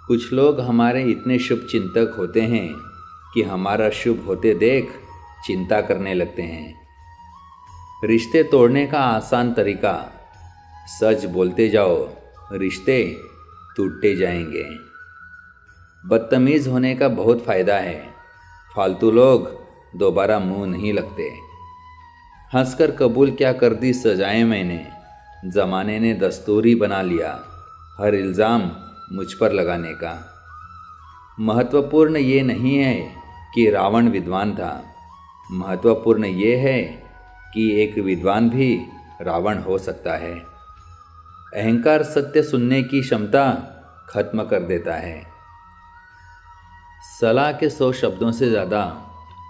कुछ लोग हमारे इतने शुभ चिंतक होते हैं कि हमारा शुभ होते देख चिंता करने लगते हैं। रिश्ते तोड़ने का आसान तरीका, सच बोलते जाओ, रिश्ते टूटते जाएंगे। बदतमीज़ होने का बहुत फ़ायदा है, फालतू लोग दोबारा मुंह नहीं लगते। हंसकर कबूल क्या कर दी सजाएं मैंने, ज़माने ने दस्तूर ही बना लिया हर इल्ज़ाम मुझ पर लगाने का। महत्वपूर्ण ये नहीं है कि रावण विद्वान था, महत्वपूर्ण ये है कि एक विद्वान भी रावण हो सकता है। अहंकार सत्य सुनने की क्षमता खत्म कर देता है। सलाह के 100 शब्दों से ज़्यादा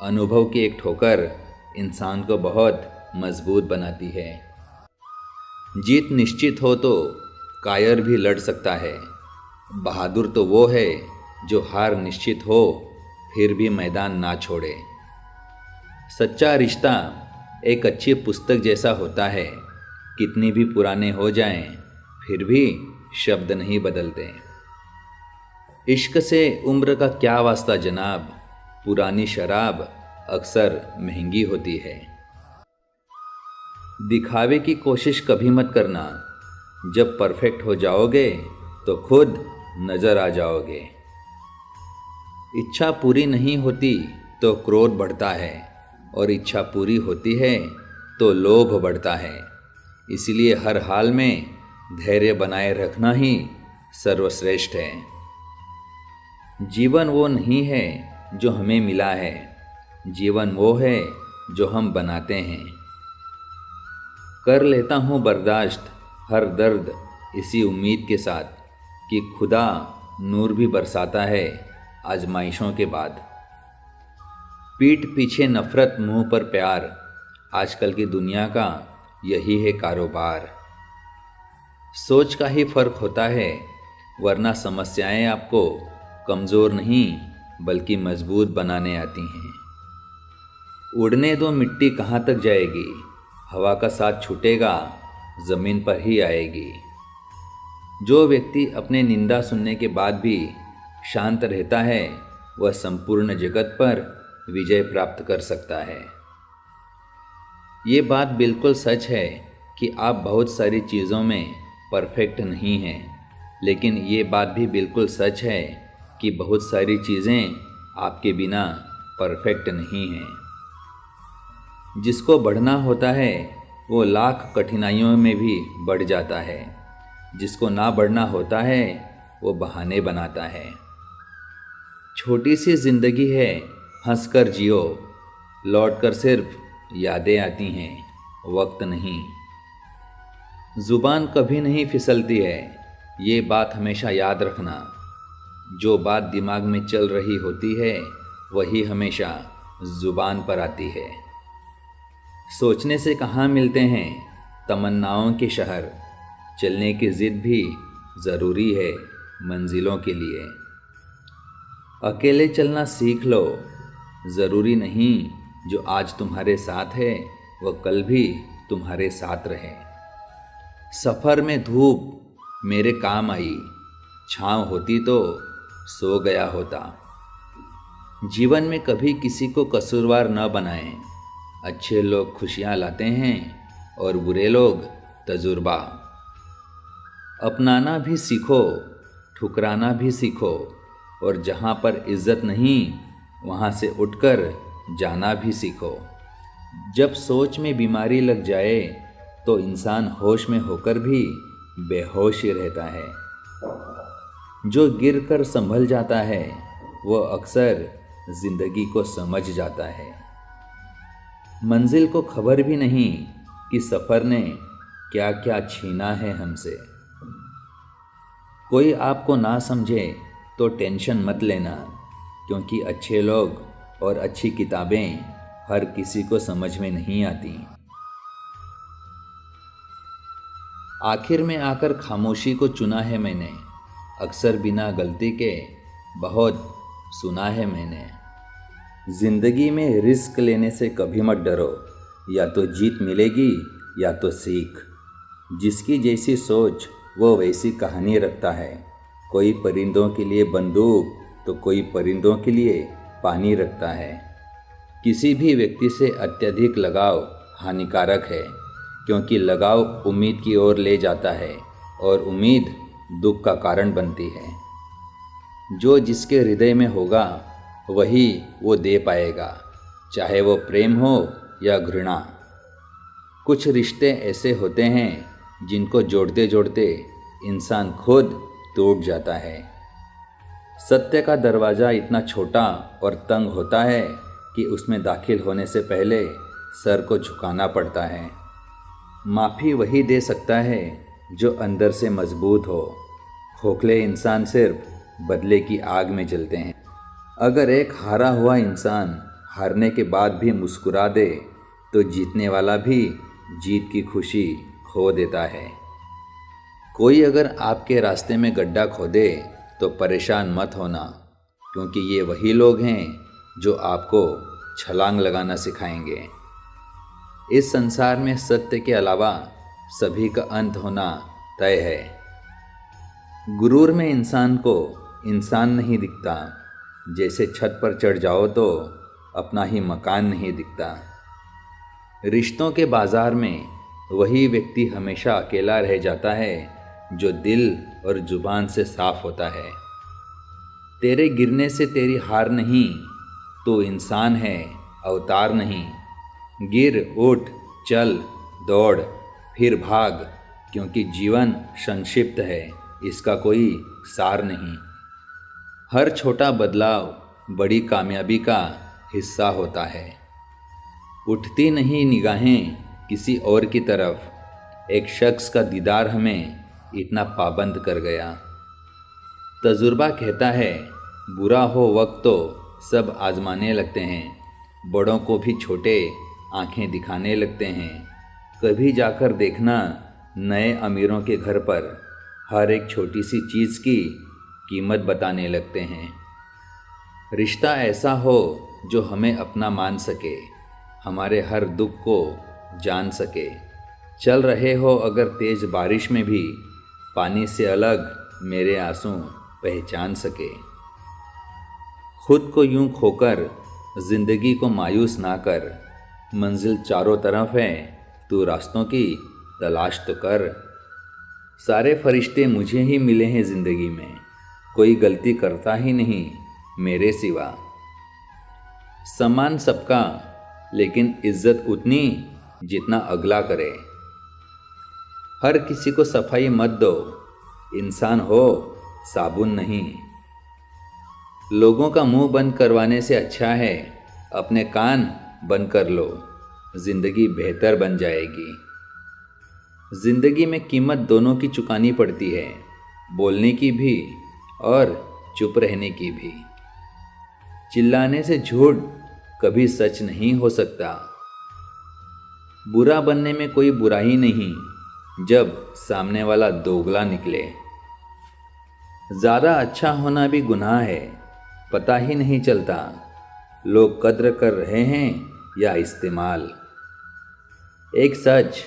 अनुभव की एक ठोकर इंसान को बहुत मजबूत बनाती है। जीत निश्चित हो तो कायर भी लड़ सकता है। बहादुर तो वो है जो हार निश्चित हो फिर भी मैदान ना छोड़े। सच्चा रिश्ता एक अच्छी पुस्तक जैसा होता है, कितनी भी पुराने हो जाएं फिर भी शब्द नहीं बदलते। इश्क से उम्र का क्या वास्ता जनाब, पुरानी शराब अक्सर महंगी होती है। दिखावे की कोशिश कभी मत करना, जब परफेक्ट हो जाओगे तो खुद नज़र आ जाओगे। इच्छा पूरी नहीं होती तो क्रोध बढ़ता है और इच्छा पूरी होती है तो लोभ बढ़ता है। इसलिए हर हाल में धैर्य बनाए रखना ही सर्वश्रेष्ठ है। जीवन वो नहीं है जो हमें मिला है, जीवन वो है जो हम बनाते हैं। कर लेता हूँ बर्दाश्त हर दर्द इसी उम्मीद के साथ कि खुदा नूर भी बरसाता है आजमाइशों के बाद। पीठ पीछे नफ़रत, मुंह पर प्यार, आजकल की दुनिया का यही है कारोबार। सोच का ही फ़र्क होता है, वरना समस्याएं आपको कमज़ोर नहीं बल्कि मजबूत बनाने आती हैं। उड़ने दो, मिट्टी कहाँ तक जाएगी, हवा का साथ छूटेगा ज़मीन पर ही आएगी। जो व्यक्ति अपने निंदा सुनने के बाद भी शांत रहता है वह संपूर्ण जगत पर विजय प्राप्त कर सकता है। ये बात बिल्कुल सच है कि आप बहुत सारी चीज़ों में परफेक्ट नहीं हैं, लेकिन ये बात भी बिल्कुल सच है कि बहुत सारी चीज़ें आपके बिना परफेक्ट नहीं हैं। जिसको बढ़ना होता है वो लाख कठिनाइयों में भी बढ़ जाता है, जिसको ना बढ़ना होता है वो बहाने बनाता है। छोटी सी ज़िंदगी है, हंसकर जियो, लौटकर सिर्फ यादें आती हैं, वक्त नहीं। ज़ुबान कभी नहीं फिसलती है, ये बात हमेशा याद रखना। जो बात दिमाग में चल रही होती है वही हमेशा ज़ुबान पर आती है। सोचने से कहाँ मिलते हैं तमन्नाओं के शहर, चलने की ज़िद भी ज़रूरी है मंजिलों के लिए। अकेले चलना सीख लो, ज़रूरी नहीं जो आज तुम्हारे साथ है वह कल भी तुम्हारे साथ रहे। सफ़र में धूप मेरे काम आई, छाँव होती तो सो गया होता। जीवन में कभी किसी को कसूरवार न बनाएं, अच्छे लोग खुशियाँ लाते हैं और बुरे लोग तजुर्बा। अपनाना भी सीखो, ठुकराना भी सीखो, और जहाँ पर इज्जत नहीं वहाँ से उठकर जाना भी सीखो। जब सोच में बीमारी लग जाए तो इंसान होश में होकर भी बेहोश ही रहता है। जो गिर कर संभल जाता है वो अक्सर ज़िंदगी को समझ जाता है। मंजिल को खबर भी नहीं कि सफ़र ने क्या क्या छीना है हमसे। कोई आपको ना समझे तो टेंशन मत लेना, क्योंकि अच्छे लोग और अच्छी किताबें हर किसी को समझ में नहीं आती। आखिर में आकर खामोशी को चुना है मैंने, अक्सर बिना गलती के बहुत सुना है मैंने। ज़िंदगी में रिस्क लेने से कभी मत डरो, या तो जीत मिलेगी या तो सीख। जिसकी जैसी सोच वो वैसी कहानी रखता है। कोई परिंदों के लिए बंदूक तो कोई परिंदों के लिए पानी रखता है। किसी भी व्यक्ति से अत्यधिक लगाव हानिकारक है, क्योंकि लगाव उम्मीद की ओर ले जाता है और उम्मीद दुख का कारण बनती है। जो जिसके हृदय में होगा वही वो दे पाएगा, चाहे वो प्रेम हो या घृणा। कुछ रिश्ते ऐसे होते हैं जिनको जोड़ते जोड़ते इंसान खुद टूट जाता है। सत्य का दरवाज़ा इतना छोटा और तंग होता है कि उसमें दाखिल होने से पहले सर को झुकाना पड़ता है। माफ़ी वही दे सकता है जो अंदर से मजबूत हो। खोखले इंसान सिर्फ बदले की आग में जलते हैं। अगर एक हारा हुआ इंसान हारने के बाद भी मुस्कुरा दे तो जीतने वाला भी जीत की खुशी खो देता है। कोई अगर आपके रास्ते में गड्ढा खोदे तो परेशान मत होना, क्योंकि ये वही लोग हैं जो आपको छलांग लगाना सिखाएंगे। इस संसार में सत्य के अलावा सभी का अंत होना तय है। गुरूर में इंसान को इंसान नहीं दिखता। जैसे छत पर चढ़ जाओ तो अपना ही मकान नहीं दिखता। रिश्तों के बाजार में वही व्यक्ति हमेशा अकेला रह जाता है जो दिल और जुबान से साफ होता है। तेरे गिरने से तेरी हार नहीं, तू इंसान है, अवतार नहीं। गिर, उठ, चल, दौड़, फिर भाग, क्योंकि जीवन संक्षिप्त है, इसका कोई सार नहीं। हर छोटा बदलाव बड़ी कामयाबी का हिस्सा होता है। उठती नहीं निगाहें किसी और की तरफ, एक शख्स का दीदार हमें इतना पाबंद कर गया। तजुर्बा कहता है बुरा हो वक्त तो सब आजमाने लगते हैं, बड़ों को भी छोटे आंखें दिखाने लगते हैं। कभी जाकर देखना नए अमीरों के घर पर हर एक छोटी सी चीज़ की कीमत बताने लगते हैं। रिश्ता ऐसा हो जो हमें अपना मान सके, हमारे हर दुख को जान सके। चल रहे हो अगर तेज बारिश में भी, पानी से अलग मेरे आंसू पहचान सके। खुद को यूं खोकर जिंदगी को मायूस ना कर, मंजिल चारों तरफ है, तू रास्तों की तलाश तो कर। सारे फरिश्ते मुझे ही मिले हैं ज़िंदगी में, कोई गलती करता ही नहीं मेरे सिवा। सम्मान सबका, लेकिन इज्जत उतनी जितना अगला करे। हर किसी को सफाई मत दो, इंसान हो साबुन नहीं। लोगों का मुंह बंद करवाने से अच्छा है अपने कान बंद कर लो, जिंदगी बेहतर बन जाएगी। जिंदगी में कीमत दोनों की चुकानी पड़ती है, बोलने की भी और चुप रहने की भी। चिल्लाने से झूठ कभी सच नहीं हो सकता। बुरा बनने में कोई बुराई नहीं जब सामने वाला दोगला निकले। ज़्यादा अच्छा होना भी गुनाह है, पता ही नहीं चलता लोग कद्र कर रहे हैं या इस्तेमाल। एक सच,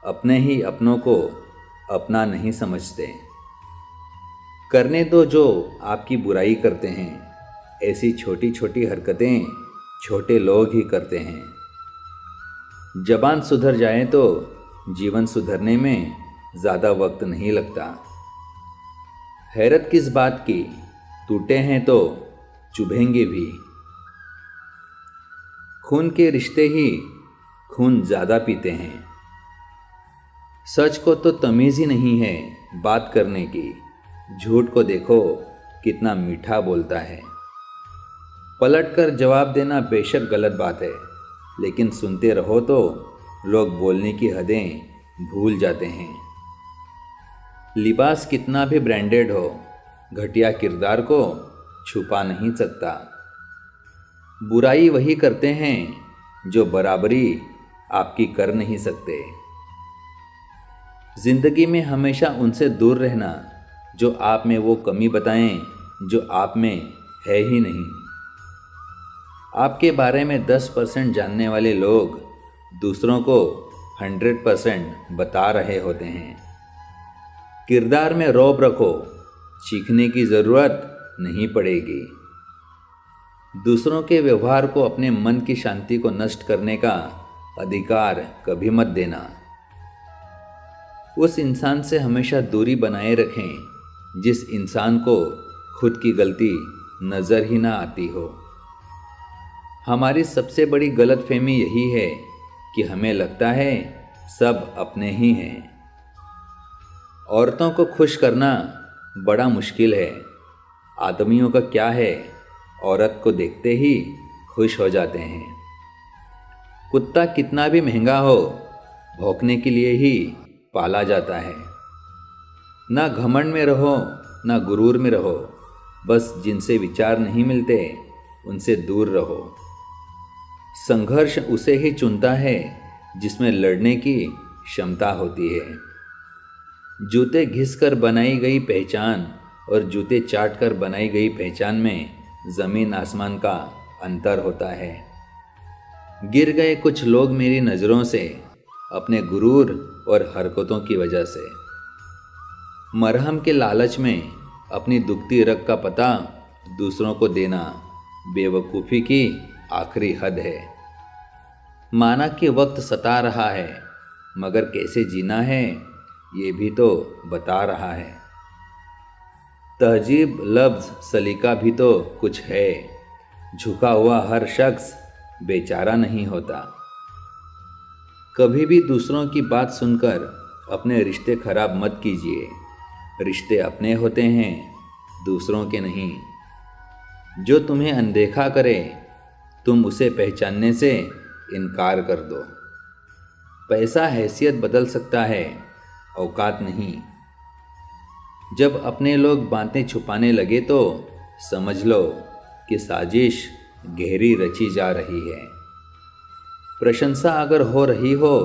अपने ही अपनों को अपना नहीं समझते। करने दो जो आपकी बुराई करते हैं, ऐसी छोटी छोटी हरकतें छोटे लोग ही करते हैं। जबान सुधर जाए तो जीवन सुधरने में ज़्यादा वक्त नहीं लगता। हैरत किस बात की, टूटे हैं तो चुभेंगे भी। खून के रिश्ते ही खून ज़्यादा पीते हैं। सच को तो तमीज़ ही नहीं है बात करने की, झूठ को देखो कितना मीठा बोलता है। पलट कर जवाब देना बेशक गलत बात है, लेकिन सुनते रहो तो लोग बोलने की हदें भूल जाते हैं। लिबास कितना भी ब्रांडेड हो, घटिया किरदार को छुपा नहीं सकता। बुराई वही करते हैं जो बराबरी आपकी कर नहीं सकते। जिंदगी में हमेशा उनसे दूर रहना जो आप में वो कमी बताएं जो आप में है ही नहीं। आपके बारे में 10% जानने वाले लोग दूसरों को 100% बता रहे होते हैं। किरदार में रौब रखो, सीखने की ज़रूरत नहीं पड़ेगी। दूसरों के व्यवहार को अपने मन की शांति को नष्ट करने का अधिकार कभी मत देना। उस इंसान से हमेशा दूरी बनाए रखें जिस इंसान को खुद की गलती नज़र ही ना आती हो। हमारी सबसे बड़ी गलतफहमी यही है कि हमें लगता है सब अपने ही हैं। औरतों को खुश करना बड़ा मुश्किल है। आदमियों का क्या है, औरत को देखते ही खुश हो जाते हैं। कुत्ता कितना भी महंगा हो, भौंकने के लिए ही पाला जाता है। ना घमंड में रहो, ना गुरूर में रहो। बस जिनसे विचार नहीं मिलते उनसे दूर रहो। संघर्ष उसे ही चुनता है जिसमें लड़ने की क्षमता होती है। जूते घिसकर बनाई गई पहचान और जूते चाटकर बनाई गई पहचान में ज़मीन आसमान का अंतर होता है। गिर गए कुछ लोग मेरी नज़रों से अपने गुरूर और हरकतों की वजह से। मरहम के लालच में अपनी दुखती रग का पता दूसरों को देना बेवकूफ़ी की आखिरी हद है। माना कि वक्त सता रहा है, मगर कैसे जीना है ये भी तो बता रहा है। तहजीब लफ्ज़ सलीका भी तो कुछ है। झुका हुआ हर शख्स बेचारा नहीं होता। कभी भी दूसरों की बात सुनकर अपने रिश्ते खराब मत कीजिए। रिश्ते अपने होते हैं, दूसरों के नहीं। जो तुम्हें अनदेखा करे तुम उसे पहचानने से इनकार कर दो। पैसा हैसियत बदल सकता है, औकात नहीं। जब अपने लोग बातें छुपाने लगे तो समझ लो कि साजिश गहरी रची जा रही है। प्रशंसा अगर हो रही हो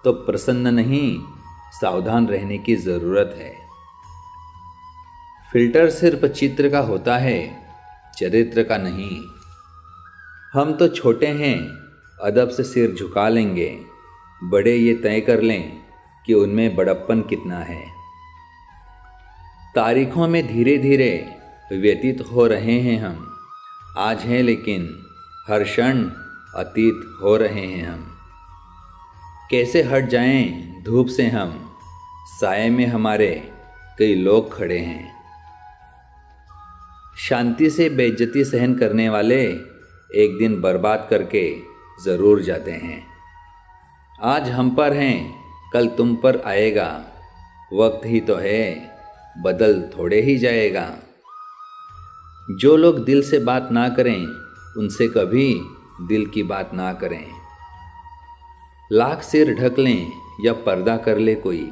तो प्रसन्न नहीं, सावधान रहने की ज़रूरत है। फिल्टर सिर्फ चित्र का होता है, चरित्र का नहीं। हम तो छोटे हैं, अदब से सिर झुका लेंगे। बड़े ये तय कर लें कि उनमें बड़प्पन कितना है। तारीखों में धीरे धीरे व्यतीत हो रहे हैं हम। आज हैं लेकिन हर क्षण अतीत हो रहे हैं हम। कैसे हट जाएं धूप से हम, साए में हमारे कई लोग खड़े हैं। शांति से बेइज्जती सहन करने वाले एक दिन बर्बाद करके ज़रूर जाते हैं। आज हम पर हैं, कल तुम पर आएगा। वक्त ही तो है, बदल थोड़े ही जाएगा। जो लोग दिल से बात ना करें उनसे कभी दिल की बात ना करें। लाख सिर ढक लें या पर्दा कर ले कोई,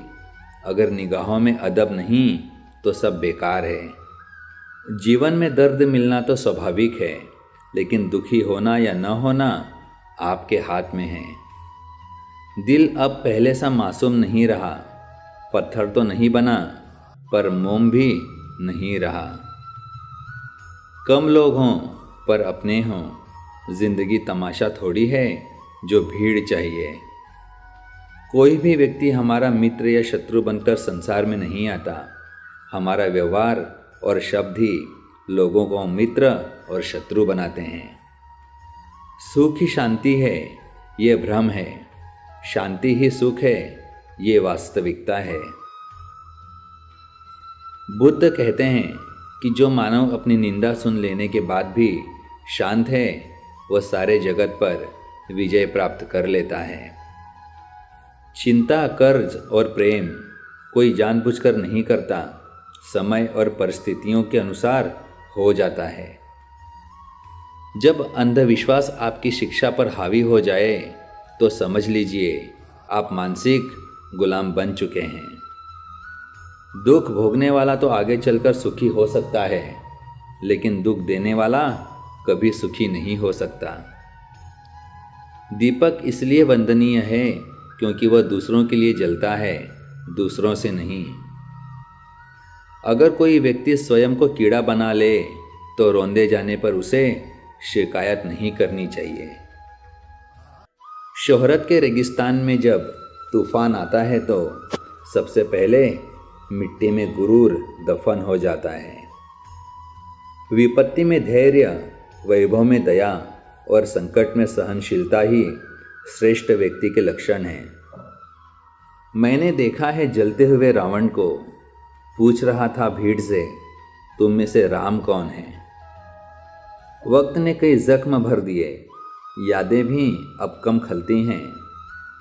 अगर निगाहों में अदब नहीं तो सब बेकार है। जीवन में दर्द मिलना तो स्वाभाविक है, लेकिन दुखी होना या न होना आपके हाथ में है। दिल अब पहले सा मासूम नहीं रहा। पत्थर तो नहीं बना, पर मोम भी नहीं रहा। कम लोग हों पर अपने हों, जिंदगी तमाशा थोड़ी है जो भीड़ चाहिए। कोई भी व्यक्ति हमारा मित्र या शत्रु बनकर संसार में नहीं आता। हमारा व्यवहार और शब्द ही लोगों को मित्र और शत्रु बनाते हैं। सुख ही शांति है, ये भ्रम है। शांति ही सुख है, ये वास्तविकता है। बुद्ध कहते हैं कि जो मानव अपनी निंदा सुन लेने के बाद भी शांत है, वह सारे जगत पर विजय प्राप्त कर लेता है। चिंता, कर्ज और प्रेम कोई जानबूझकर नहीं करता, समय और परिस्थितियों के अनुसार हो जाता है। जब अंधविश्वास आपकी शिक्षा पर हावी हो जाए तो समझ लीजिए आप मानसिक गुलाम बन चुके हैं। दुख भोगने वाला तो आगे चलकर सुखी हो सकता है, लेकिन दुख देने वाला कभी सुखी नहीं हो सकता। दीपक इसलिए वंदनीय है क्योंकि वह दूसरों के लिए जलता है, दूसरों से नहीं। अगर कोई व्यक्ति स्वयं को कीड़ा बना ले तो रौंदे जाने पर उसे शिकायत नहीं करनी चाहिए। शोहरत के रेगिस्तान में जब तूफान आता है तो सबसे पहले मिट्टी में गुरूर दफन हो जाता है। विपत्ति में धैर्य, वैभव में दया और संकट में सहनशीलता ही श्रेष्ठ व्यक्ति के लक्षण हैं। मैंने देखा है जलते हुए रावण को, पूछ रहा था भीड़ से, तुम में से राम कौन है। वक्त ने कई जख्म भर दिए, यादें भी अब कम खलती हैं,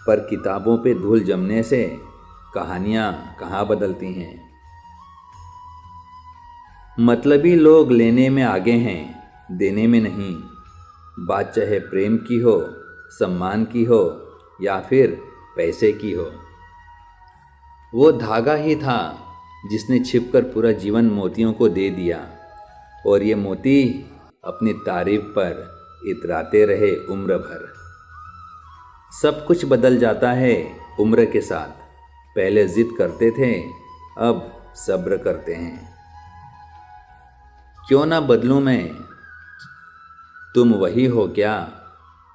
पर किताबों पे धूल जमने से कहानियाँ कहाँ बदलती हैं। मतलबी लोग लेने में आगे हैं, देने में नहीं। बात चाहे प्रेम की हो, सम्मान की हो या फिर पैसे की हो। वो धागा ही था जिसने छिपकर पूरा जीवन मोतियों को दे दिया, और ये मोती अपनी तारीफ पर इतराते रहे उम्र भर। सब कुछ बदल जाता है उम्र के साथ। पहले जिद करते थे, अब सब्र करते हैं। क्यों ना बदलूं मैं, तुम वही हो क्या।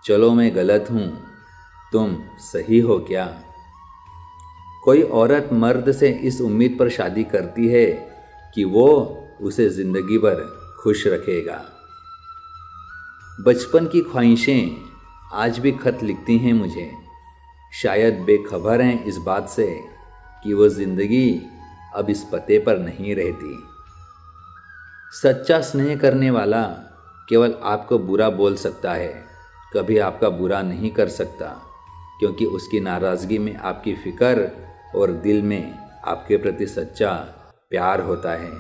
चलो मैं गलत हूँ, तुम सही हो क्या। कोई औरत मर्द से इस उम्मीद पर शादी करती है कि वो उसे ज़िंदगी भर खुश रखेगा। बचपन की ख्वाहिशें आज भी खत लिखती हैं मुझे, शायद बेखबर हैं इस बात से कि वो ज़िंदगी अब इस पते पर नहीं रहती। सच्चा स्नेह करने वाला केवल आपको बुरा बोल सकता है, कभी आपका बुरा नहीं कर सकता, क्योंकि उसकी नाराज़गी में आपकी फ़िक्र और दिल में आपके प्रति सच्चा प्यार होता है।